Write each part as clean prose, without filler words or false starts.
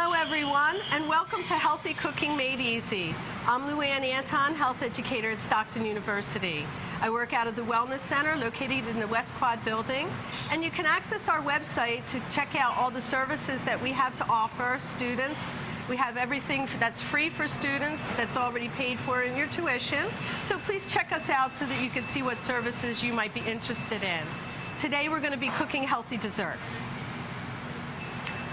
Hello everyone, and welcome to Healthy Cooking Made Easy. I'm Luann Anton, health educator at Stockton University. I work out of the Wellness Center located in the West Quad building, and you can access our website to check out all the services that we have to offer students. We have everything that's free for students, that's already paid for in your tuition. So please check us out so that you can see what services you might be interested in. Today we're going to be cooking healthy desserts.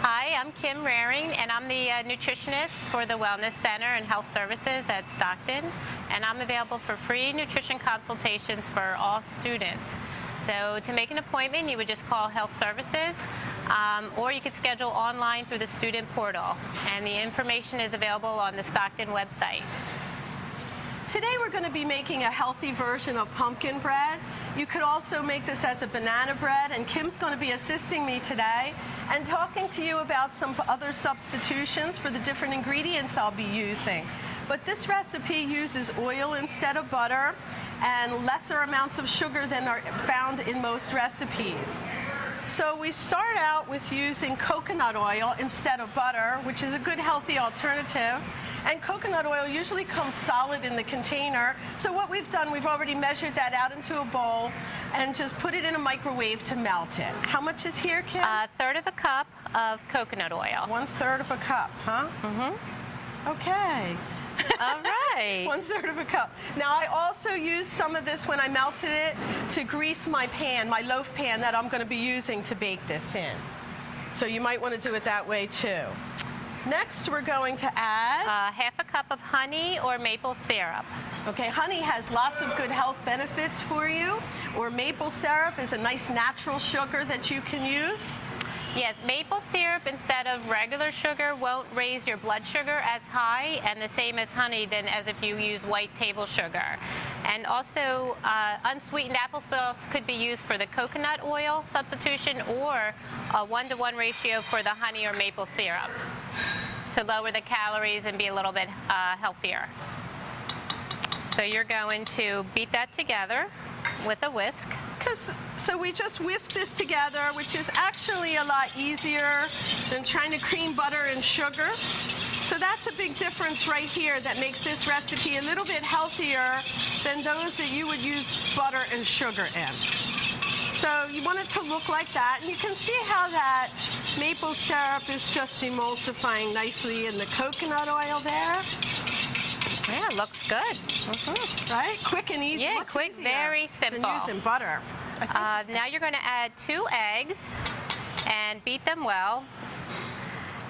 Hi, I'm Kim Raring, and I'm the nutritionist for the Wellness Center and Health Services at Stockton, and I'm available for free nutrition consultations for all students. So to make an appointment, you would just call Health Services, or you could schedule online through the student portal, and the information is available on the Stockton website. Today we're going to be making a healthy version of pumpkin bread. You could also make this as a banana bread, and Kim's going to be assisting me today and talking to you about some other substitutions for the different ingredients I'll be using. But this recipe uses oil instead of butter and lesser amounts of sugar than are found in most recipes. So we start out with using coconut oil instead of butter, which is a good healthy alternative. And coconut oil usually comes solid in the container. So what we've done, we've already measured that out into a bowl and just put it in a microwave to melt it. How much is here, Kim? A third of a cup of coconut oil. 1/3 of a cup, huh? Mm-hmm. Okay. All right. 1/3 of a cup. Now I also used some of this when I melted it to grease my pan, my loaf pan that I'm going to be using to bake this in. So you might want to do it that way too. Next, we're going to add half a cup of honey or maple syrup. Okay, honey has lots of good health benefits for you, or maple syrup is a nice natural sugar that you can use. Yes, maple syrup instead of regular sugar won't raise your blood sugar as high, and the same as honey than as if you use white table sugar. And also, unsweetened applesauce could be used for the coconut oil substitution, or a 1-to-1 ratio for the honey or maple syrup to lower the calories and be a little bit healthier. So you're going to beat that together with a whisk. So we just whisk this together, which is actually a lot easier than trying to cream butter and sugar. So that's a big difference right here that makes this recipe a little bit healthier than those that you would use butter and sugar in. So you want it to look like that, and you can see how that maple syrup is just emulsifying nicely in the coconut oil there. Yeah, it looks good. Mm-hmm. Right? Quick and easy. Yeah, quick, very simple. Than using butter. Now you're going to add 2 eggs and beat them well.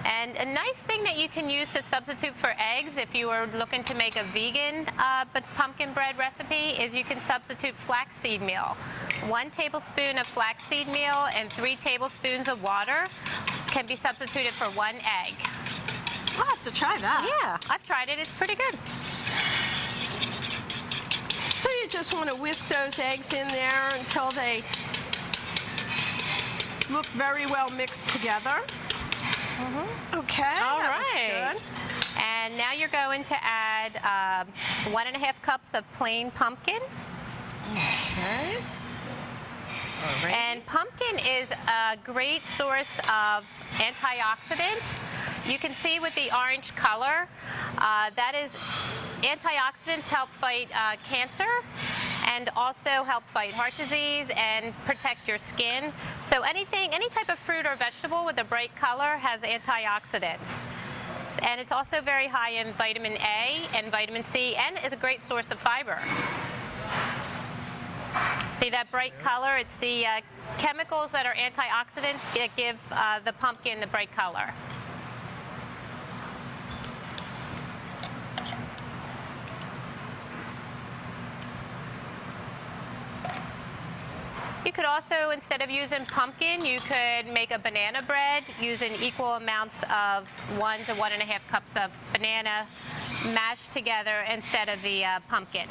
And a nice thing that you can use to substitute for eggs if you are looking to make a vegan but pumpkin bread recipe is you can substitute flaxseed meal. 1 tablespoon of flaxseed meal and 3 tablespoons of water can be substituted for 1 egg. I'll have to try that. Yeah, I've tried it. It's pretty good. So you just want to whisk those eggs in there until they look very well mixed together. Mm-hmm. Okay. All right. And now you're going to add 1.5 cups of plain pumpkin. Okay. All right. And pumpkin is a great source of antioxidants. You can see with the orange color, that is, antioxidants help fight cancer and also help fight heart disease and protect your skin. So any type of fruit or vegetable with a bright color has antioxidants. And it's also very high in vitamin A and vitamin C, and is a great source of fiber. See that bright color? It's the chemicals that are antioxidants that give the pumpkin the bright color. You could also, instead of using pumpkin, you could make a banana bread using equal amounts of 1 to 1.5 cups of banana mashed together instead of the pumpkin.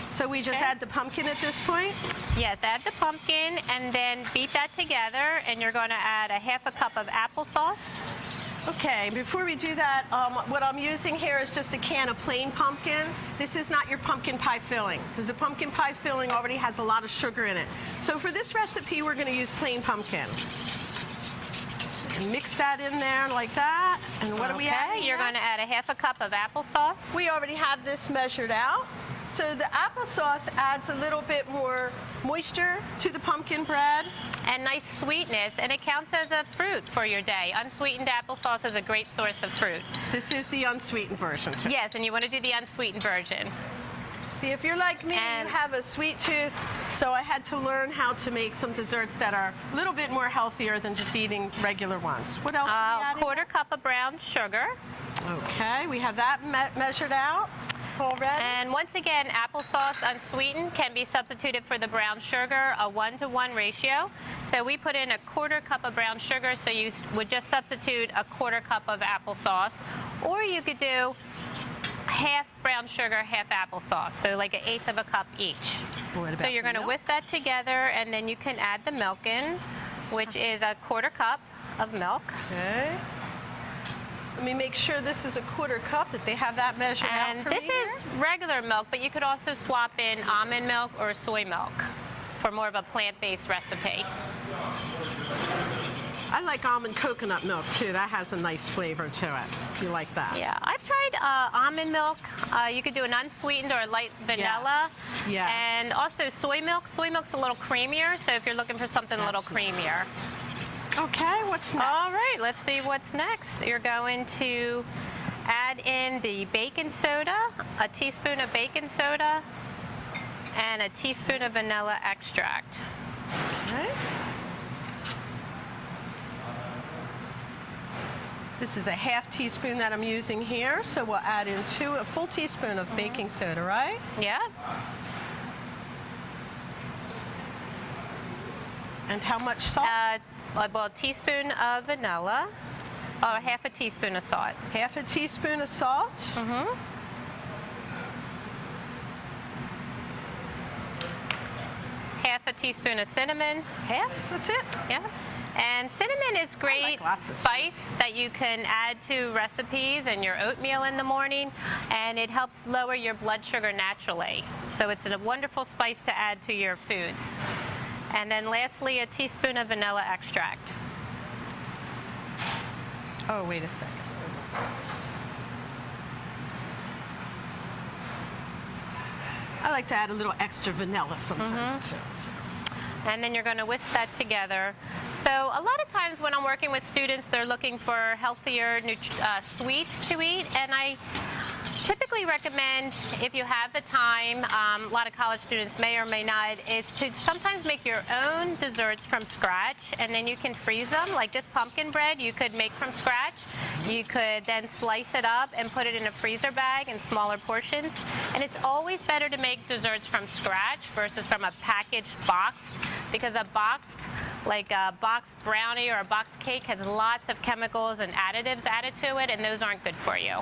So we just add the pumpkin at this point? Yes, add the pumpkin and then beat that together, and you're going to add 1/2 cup of applesauce. Okay, before we do that, what I'm using here is just a can of plain pumpkin. This is not your pumpkin pie filling, because the pumpkin pie filling already has a lot of sugar in it. So for this recipe, we're going to use plain pumpkin. And mix that in there like that. And what do we add? Okay, you're going to add a half a cup of applesauce. We already have this measured out. So the applesauce adds a little bit more moisture to the pumpkin bread. And nice sweetness, and it counts as a fruit for your day. Unsweetened applesauce is a great source of fruit. This is the unsweetened version too. Yes, and you want to do the unsweetened version. See, if you're like me, And- you have a sweet tooth, so I had to learn how to make some desserts that are a little bit more healthier than just eating regular ones. What else? are we A adding? quarter cup of brown sugar. Okay, we have that measured out already. And once again, applesauce unsweetened can be substituted for the brown sugar, a 1-to-1 ratio. So we put in a quarter cup of brown sugar, so you would just substitute a quarter cup of applesauce. Or you could do half brown sugar, half applesauce, so like 1/8 of a cup each. What So about you're going to milk? whisk that together, and then you can add the milk in, which is a quarter cup of milk. Okay. Let me make sure this is a quarter cup, that they have that measured out And for this me is regular milk, but you could also swap in almond milk or soy milk for more of a plant-based recipe. I like almond coconut milk too. That has a nice flavor to it, if you like that. Yeah, I've tried almond milk. You could do an unsweetened or a light vanilla. Yes. And also soy milk. Soy milk's a little creamier, so if you're looking for something a little creamier. Okay, what's next? All right, let's see what's next. You're going to add in the baking soda, a teaspoon of baking soda, and a teaspoon of vanilla extract. Okay. This is a half teaspoon that I'm using here, so we'll add in a full teaspoon of baking soda, right? Yeah. And how much salt? Well, a teaspoon of vanilla, or half a teaspoon of salt. Half a teaspoon of salt. Mm-hmm. Half a teaspoon of cinnamon. Half, that's it. Yeah. And cinnamon is great lots of spice that you can add to recipes and your oatmeal in the morning, and it helps lower your blood sugar naturally. So it's a wonderful spice to add to your foods. And then lastly, a teaspoon of vanilla extract. Oh, wait a second. I like to add a little extra vanilla sometimes too. So. And then you're going to whisk that together. So a lot of times when I'm working with students, they're looking for healthier sweets to eat, and I typically recommend, if you have the time, a lot of college students may or may not, is to sometimes make your own desserts from scratch, and then you can freeze them. Like this pumpkin bread, you could make from scratch. You could then slice it up and put it in a freezer bag in smaller portions. And it's always better to make desserts from scratch versus from a packaged boxed, because a boxed, like a boxed brownie or a boxed cake, has lots of chemicals and additives added to it, and those aren't good for you.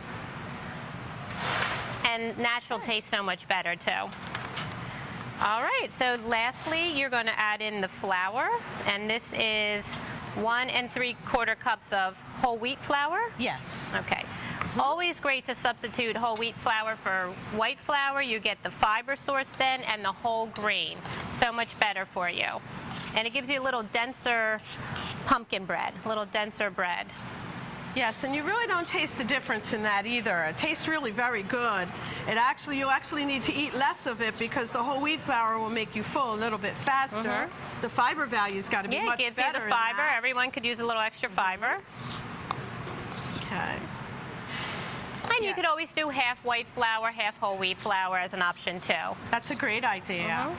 And natural tastes so much better too. All right, so lastly, you're going to add in the flour, and this is 1 3/4 cups of whole wheat flour. Yes. Okay. Always great to substitute whole wheat flour for white flour. You get the fiber source then and the whole grain. So much better for you. And it gives you a little denser pumpkin bread, a little denser bread. Yes, and you really don't taste the difference in that either. It tastes really very good. You actually need to eat less of it because the whole wheat flour will make you full a little bit faster. The fiber value's got to be Yeah, much it gives better you the in fiber. that. Everyone could use a little extra fiber. Okay. And you could always do half white flour, half whole wheat flour as an option too. That's a great idea.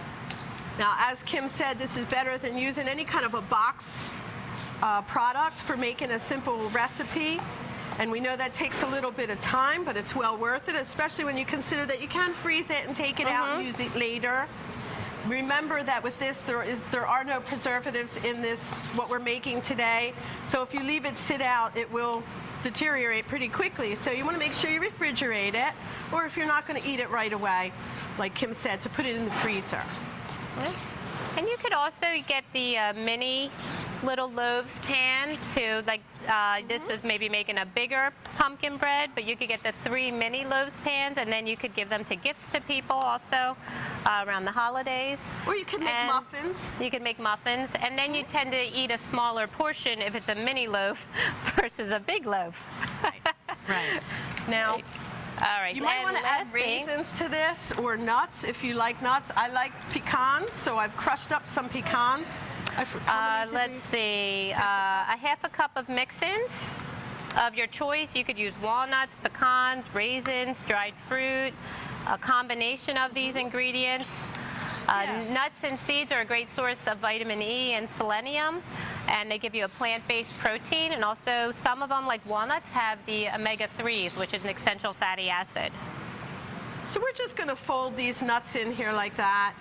Now, as Kim said, this is better than using any kind of a box product for making a simple recipe. And we know that takes a little bit of time, but it's well worth it, especially when you consider that you can freeze it and take it out and use it later. Remember that with this, there are no preservatives in this, what we're making today. So if you leave it sit out, it will deteriorate pretty quickly. So you want to make sure you refrigerate it, or if you're not going to eat it right away, like Kim said, to put it in the freezer. And you could also get the mini little loaves pan to, like, this was maybe making a bigger pumpkin bread, but you could get the 3 mini loaves pans, and then you could give them to gifts to people also around the holidays. Or you can make And muffins. You can make muffins, and then you tend to eat a smaller portion if it's a mini loaf versus a big loaf. Right. Now, All right. you might and want to add lastly- raisins to this or nuts if you like nuts. I like pecans, so I've crushed up some pecans. How many did Let's we- see, a half a cup of mix-ins of your choice. You could use walnuts, pecans, raisins, dried fruit, a combination of these ingredients. Yeah. Nuts and seeds are a great source of vitamin E and selenium, and they give you a plant-based protein, and also some of them, like walnuts, have the omega-3s, which is an essential fatty acid. So we're just going to fold these nuts in here like that.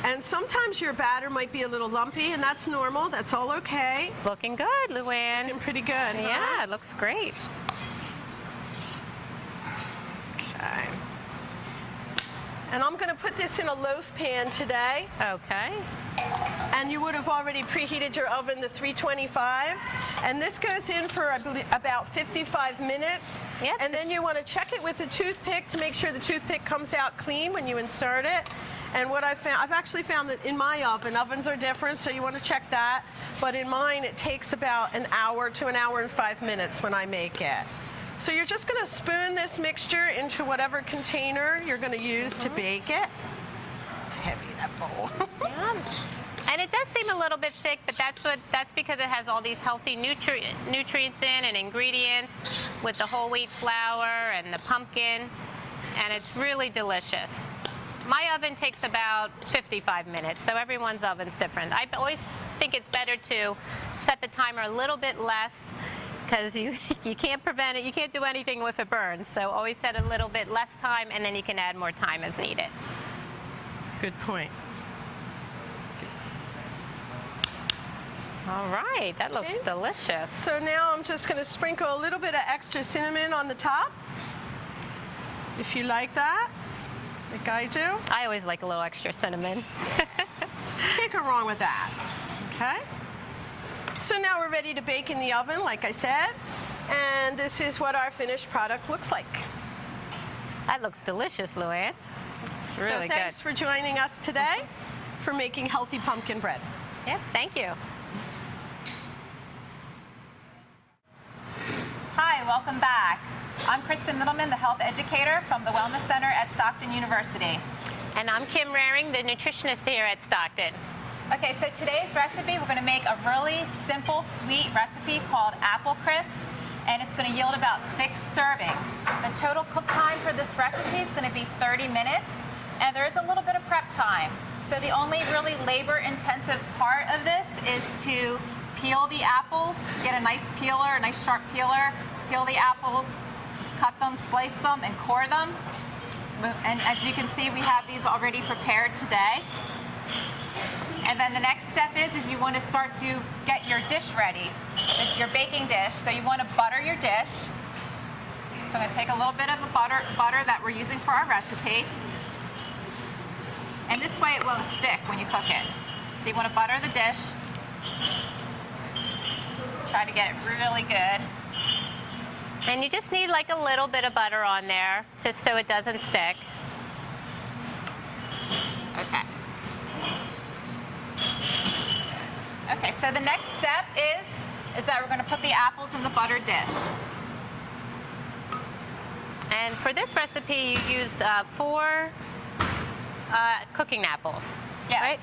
And sometimes your batter might be a little lumpy, and that's normal. That's all okay. It's looking good, Luann. Looking pretty good, huh? Yeah, it looks great. Okay. And I'm going to put this in a loaf pan today. Okay. And you would have already preheated your oven to 325. And this goes in for, I believe, about 55 minutes. Yep. And then you want to check it with a toothpick to make sure the toothpick comes out clean when you insert it. And what I've actually found that in my oven, ovens are different, so you want to check that. But in mine, it takes about an hour to an hour and 5 minutes when I make it. So you're just going to spoon this mixture into whatever container you're going to use to bake it. It's heavy, that bowl. Yeah. And it does seem a little bit thick, but that's because it has all these healthy nutrients in and ingredients with the whole wheat flour and the pumpkin, and it's really delicious. My oven takes about 55 minutes, so everyone's oven's different. I always think it's better to set the timer a little bit less, because you can't prevent it. You can't do anything with it burns, so always set a little bit less time, and then you can add more time as needed. Good point. All right, that looks Okay. delicious. So now I'm just going to sprinkle a little bit of extra cinnamon on the top, if you like that, like I do. I always like a little extra cinnamon. Can't go wrong with that. Okay. So now we're ready to bake in the oven, like I said. And this is what our finished product looks like. That looks delicious, Luann. It's really so thanks for joining us today for making healthy pumpkin bread. good. Yeah, thank you. Hi, welcome back. I'm Kristen Middleman, the health educator from the Wellness Center at Stockton University. And I'm Kim Raring, the nutritionist here at Stockton. Okay, so today's recipe, we're going to make a really simple, sweet recipe called Apple Crisp, and it's going to yield about 6 servings. The total cook time for this recipe is going to be 30 minutes, and there is a little bit of prep time. So the only really labor-intensive part of this is to peel the apples, get a nice peeler, a nice sharp peeler, peel the apples, cut them, slice them, and core them. And as you can see, we have these already prepared today. And then the next step is you want to start to get your dish ready, your baking dish. So you want to butter your dish. So I'm going to take a little bit of the butter that we're using for our recipe. And this way it won't stick when you cook it. So you want to butter the dish. Try to get it really good. And you just need like a little bit of butter on there, just so it doesn't stick. Okay. Okay, so the next step is that we're going to put the apples in the buttered dish. And for this recipe, you used 4 cooking apples. Yes. Right?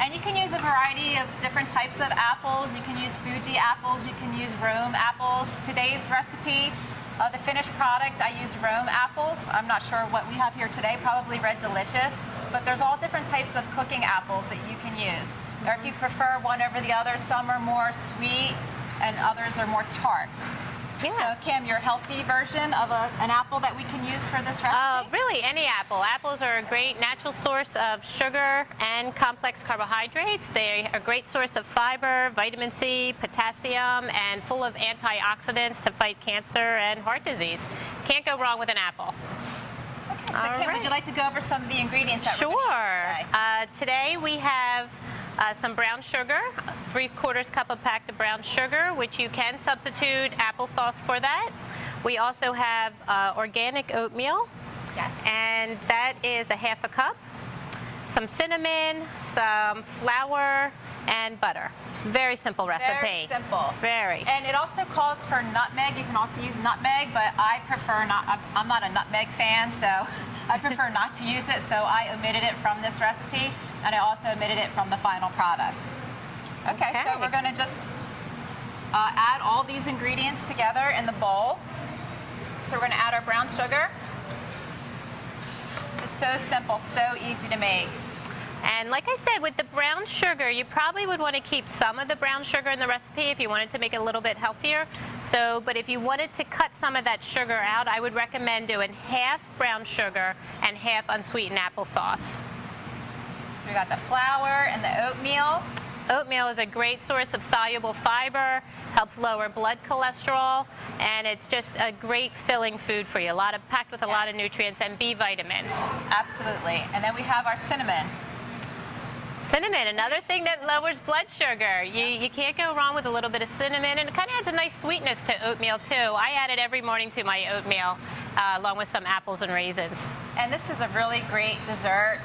And you can use a variety of different types of apples. You can use Fuji apples. You can use Rome apples. Today's recipe, the finished product, I use Rome apples. I'm not sure what we have here today, probably Red Delicious. But there's all different types of cooking apples that you can use. Or if you prefer one over the other, some are more sweet and others are more tart. Yeah. So, Kim, your healthy version of an apple that we can use for this recipe? Really, any apple. Apples are a great natural source of sugar and complex carbohydrates. They're a great source of fiber, vitamin C, potassium, and full of antioxidants to fight cancer and heart disease. Can't go wrong with an apple. Okay, so All Kim, right. would you like to go over some of the ingredients that we're going to use Sure. today? Today we have some brown sugar, 3/4 cup of packed of brown sugar, which you can substitute applesauce for that. We also have organic oatmeal, Yes. and that is a 1/2 cup. Some cinnamon, some flour, and butter. It's a very simple recipe. Very simple. Very. And it also calls for nutmeg. You can also use nutmeg, but I prefer not. I'm not a nutmeg fan, so I prefer not to use it. So I omitted it from this recipe, and I also omitted it from the final product. Okay, so Okay. we're going to just add all these ingredients together in the bowl. So we're going to add our brown sugar. This is so simple, so easy to make. And like I said, with the brown sugar, you probably would want to keep some of the brown sugar in the recipe if you wanted to make it a little bit healthier. So, but if you wanted to cut some of that sugar out, I would recommend doing 1/2 brown sugar and 1/2 unsweetened applesauce. So we got the flour and the oatmeal. Oatmeal is a great source of soluble fiber, helps lower blood cholesterol, and it's just a great filling food for you. Packed with a lot of Yes. nutrients and B vitamins. Absolutely. And then we have our cinnamon. Cinnamon, another thing that lowers blood sugar. You can't go wrong with a little bit of cinnamon, and it kind of adds a nice sweetness to oatmeal too. I add it every morning to my oatmeal, along with some apples and raisins. And this is a really great dessert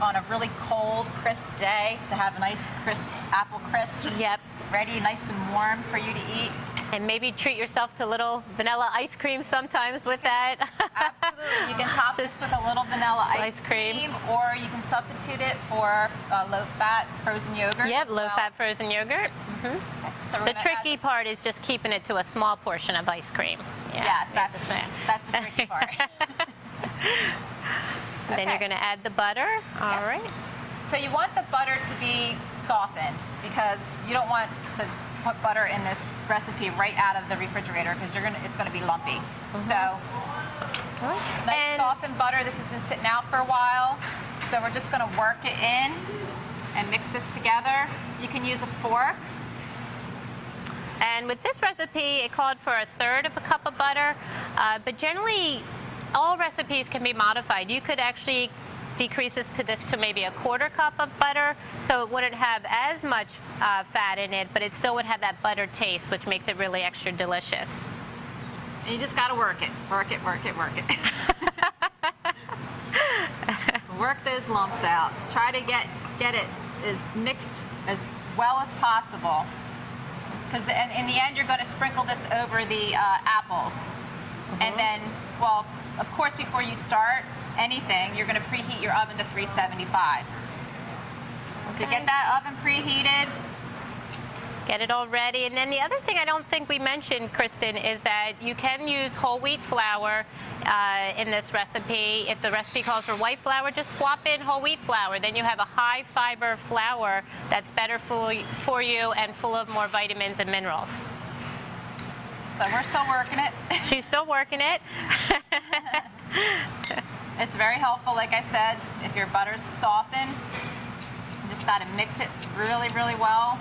on a really cold, crisp day to have a nice crisp apple crisp Yep. ready, nice and warm for you to eat. And maybe treat yourself to a little vanilla ice cream sometimes with that. Absolutely. You can top this with a little vanilla ice Ice cream. or you can substitute it for low-fat frozen yogurt. Yep, as well. low-fat frozen yogurt. Okay, so we're The gonna tricky add- part is just keeping it to a small portion of ice cream. Yeah, Yes, it's just that. that's the tricky part. Then Okay. you're going to add the butter. All Yep. right. So you want the butter to be softened because you don't want to put butter in this recipe right out of the refrigerator because it's gonna be lumpy. So nice And- softened butter. This has been sitting out for a while. So we're just gonna work it in and mix this together. You can use a fork. And with this recipe, it called for 1/3 cup of butter, but generally, all recipes can be modified. You could actually decrease this to maybe 1/4 cup of butter, so it wouldn't have as much fat in it, but it still would have that butter taste, which makes it really extra delicious. And you just gotta work it. Work it, work it, work it. Work those lumps out. Try to get it as mixed as well as possible. Because in the end, you're going to sprinkle this over the apples. And then, well, of course, before you start anything, you're going to preheat your oven to 375. So Okay. get that oven preheated. Get it all ready. And then the other thing I don't think we mentioned, Kristen, is that you can use whole wheat flour in this recipe. If the recipe calls for white flour, just swap in whole wheat flour. Then you have a high fiber flour that's better for you and full of more vitamins and minerals. So we're still working it. She's still working it. It's very helpful, like I said, if your butter's softened, you just got to mix it really, really well.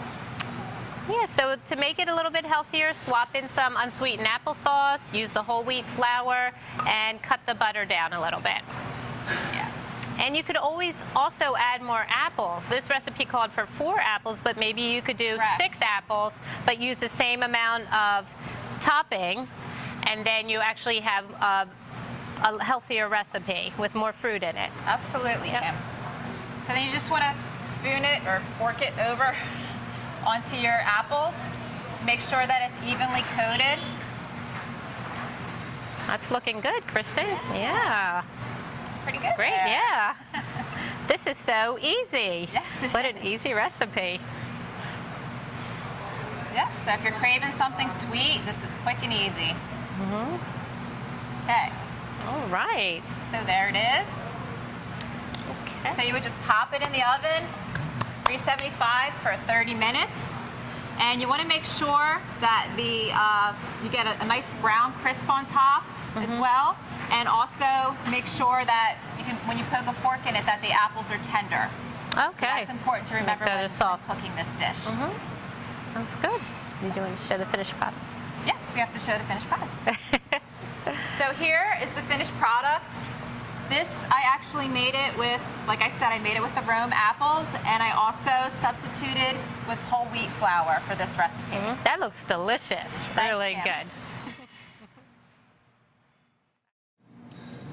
Yeah, so to make it a little bit healthier, swap in some unsweetened applesauce, use the whole wheat flour, and cut the butter down a little bit. Yes. And you could always also add more apples. This recipe called for 4 apples, but maybe you could do Correct. 6 apples, but use the same amount of topping, and then you actually have a healthier recipe with more fruit in it. Absolutely, Yep. Kim. So then you just want to spoon it or fork it over onto your apples. Make sure that it's evenly coated. That's looking good, Kristen. Yeah. Pretty good. Great, there. yeah. This is so easy. Yes, it What an easy recipe. Yep. So if you're craving something sweet, this is quick and easy. Okay. All right. So there it is. Okay. So you would just pop it in the oven, 375 for 30 minutes. And you want to make sure that you get a nice brown crisp on top as well. And also make sure that when you poke a fork in it, that the apples are tender. Okay. So that's important to remember Those when are soft. cooking this dish. That's good. Did you want to show the finished product? Yes, we have to show the finished product. So here is the finished product. This, I actually made it with, like I said, I made it with the Rome apples, and I also substituted with whole wheat flour for this recipe. That looks delicious. Really Kim. good.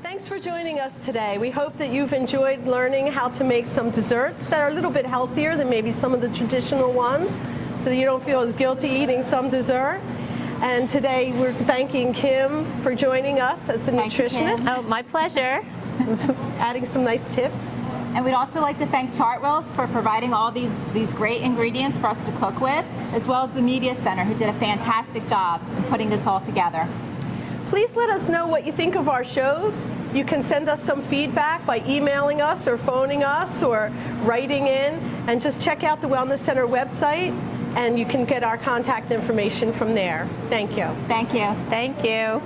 Thanks for joining us today. We hope that you've enjoyed learning how to make some desserts that are a little bit healthier than maybe some of the traditional ones, so that you don't feel as guilty eating some dessert. And today we're thanking Kim for joining us as the Thank you, Kim. nutritionist, Oh, my pleasure. adding some nice tips. And we'd also like to thank Chartwells for providing all these great ingredients for us to cook with, as well as the Media Center, who did a fantastic job in putting this all together. Please let us know what you think of our shows. You can send us some feedback by emailing us or phoning us or writing in, and just check out the Wellness Center website and you can get our contact information from there. Thank you. Thank you. Thank you.